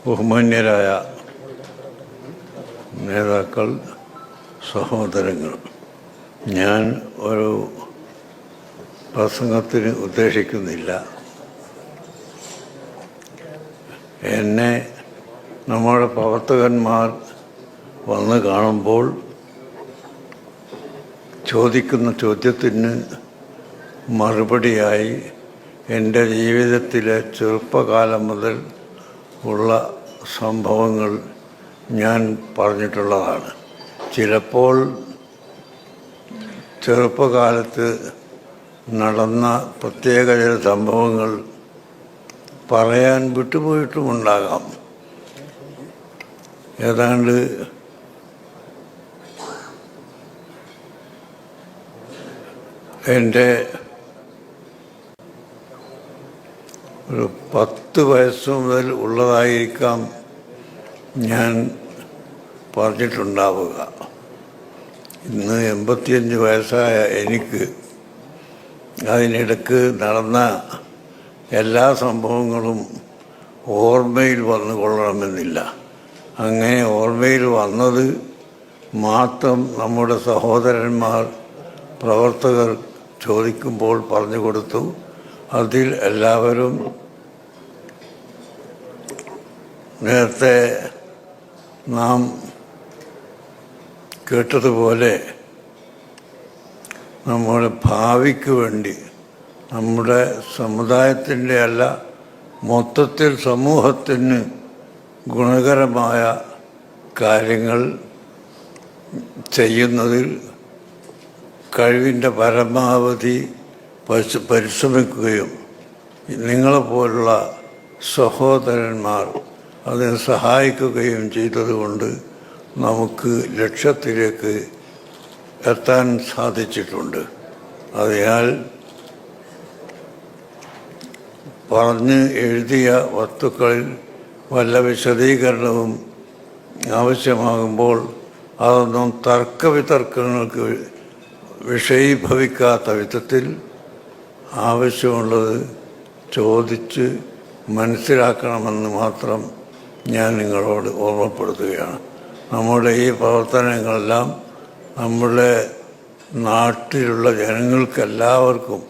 ബഹുമാന്യരായ നേതാക്കൾ, സഹോദരങ്ങൾ, ഞാൻ ഒരു പ്രസംഗത്തിന് ഉദ്ദേശിക്കുന്നില്ല. എന്നെ നമ്മുടെ പ്രവർത്തകന്മാർ വന്ന് കാണുമ്പോൾ ചോദിക്കുന്ന ചോദ്യത്തിന് മറുപടിയായി എൻ്റെ ജീവിതത്തിലെ ചെറുപ്പകാലം മുതൽ ഉള്ള സംഭവങ്ങൾ ഞാൻ പറഞ്ഞിട്ടുള്ളതാണ്. ചിലപ്പോൾ ചെറുപ്പകാലത്ത് നടന്ന പ്രത്യേക ചില സംഭവങ്ങൾ പറയാൻ വിട്ടുപോയിട്ടുമുണ്ടാകാം. ഏതാണ്ട് എൻ്റെ ഒരു 10 വയസ്സ് മുതൽ ഉള്ളതായിരിക്കാം ഞാൻ പറഞ്ഞിട്ടുണ്ടാവുക. ഇന്ന് 85 വയസ്സായ എനിക്ക് അതിനിടക്ക് നടന്ന എല്ലാ സംഭവങ്ങളും ഓർമ്മയിൽ വന്നു കൊള്ളണമെന്നില്ല. അങ്ങനെ ഓർമ്മയിൽ വന്നത് മാത്രം നമ്മുടെ സഹോദരന്മാർ, പ്രവർത്തകർ ചോദിക്കുമ്പോൾ പറഞ്ഞു കൊടുത്തു. അതിൽ എല്ലാവരും നേരത്തെ നാം കേട്ടതുപോലെ നമ്മുടെ ഭാവിക്ക് വേണ്ടി, നമ്മുടെ സമുദായത്തിൻ്റെ അല്ല, മൊത്തത്തിൽ സമൂഹത്തിന് ഗുണകരമായ കാര്യങ്ങൾ ചെയ്യുന്നതിൽ കഴിവിൻ്റെ പരമാവധി പരിശ്രമിക്കുകയും നിങ്ങളെപ്പോലുള്ള സഹോദരന്മാർ അതിനെ സഹായിക്കുകയും ചെയ്തതുകൊണ്ട് നമുക്ക് ലക്ഷ്യത്തിലേക്ക് എത്താൻ സാധിച്ചിട്ടുണ്ട്. അതിനാൽ പറഞ്ഞ് എഴുതിയ വസ്തുക്കളിൽ വല്ല വിശദീകരണവും ആവശ്യമാകുമ്പോൾ അതൊന്നും തർക്കവിതർക്കങ്ങൾക്ക് വിഷയീഭവിക്കാത്ത വിധത്തിൽ ആവശ്യമുള്ളത് ചോദിച്ച് മനസ്സിലാക്കണമെന്ന് മാത്രം ഞാൻ നിങ്ങളോട് ഓർമ്മപ്പെടുത്തുകയാണ്. നമ്മുടെ ഈ പ്രവർത്തനങ്ങളെല്ലാം നമ്മുടെ നാട്ടിലുള്ള ജനങ്ങൾക്കെല്ലാവർക്കും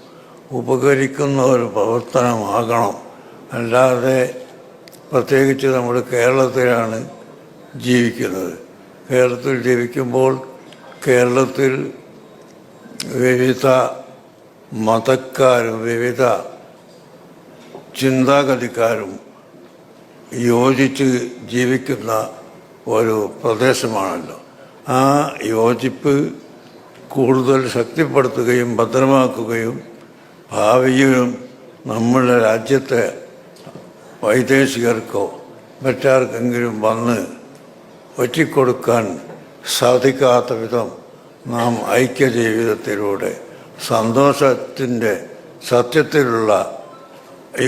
ഉപകരിക്കുന്ന ഒരു പ്രവർത്തനമാകണം. അല്ലാതെ പ്രത്യേകിച്ച് നമ്മൾ കേരളത്തിലാണ് ജീവിക്കുന്നത്. കേരളത്തിൽ ജീവിക്കുമ്പോൾ കേരളത്തിൽ വിവിധ മതക്കാരും വിവിധ ചിന്താഗതിക്കാരും യോജിച്ച് ജീവിക്കുന്ന ഒരു പ്രദേശമാണല്ലോ. ആ യോജിപ്പ് കൂടുതൽ ശക്തിപ്പെടുത്തുകയും ഭദ്രമാക്കുകയും ഭാവിയിലും നമ്മുടെ രാജ്യത്തെ വൈദേശികർക്കോ മറ്റാർക്കെങ്കിലും വന്ന് ഒറ്റിക്കൊടുക്കാൻ സാധിക്കാത്ത വിധം നാം ഐക്യജീവിതത്തിലൂടെ സന്തോഷത്തിൻ്റെ സത്യത്തിലുള്ള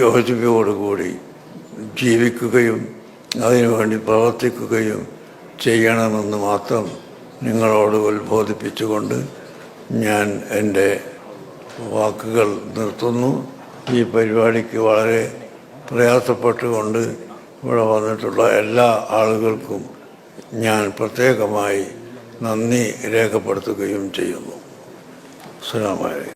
യോജിപ്പോടുകൂടി ജീവിക്കുകയും അതിനുവേണ്ടി പ്രവർത്തിക്കുകയും ചെയ്യണമെന്ന് മാത്രം നിങ്ങളോട് ഉത്ബോധിപ്പിച്ചുകൊണ്ട് ഞാൻ എൻ്റെ വാക്കുകൾ നിർത്തുന്നു. ഈ പരിപാടിക്ക് വളരെ പ്രയാസപ്പെട്ടുകൊണ്ട് ഇവിടെ വന്നിട്ടുള്ള എല്ലാ ആളുകൾക്കും ഞാൻ പ്രത്യേകമായി നന്ദി രേഖപ്പെടുത്തുകയും ചെയ്യുന്നു. അസ്സലാമു അലൈക്കും.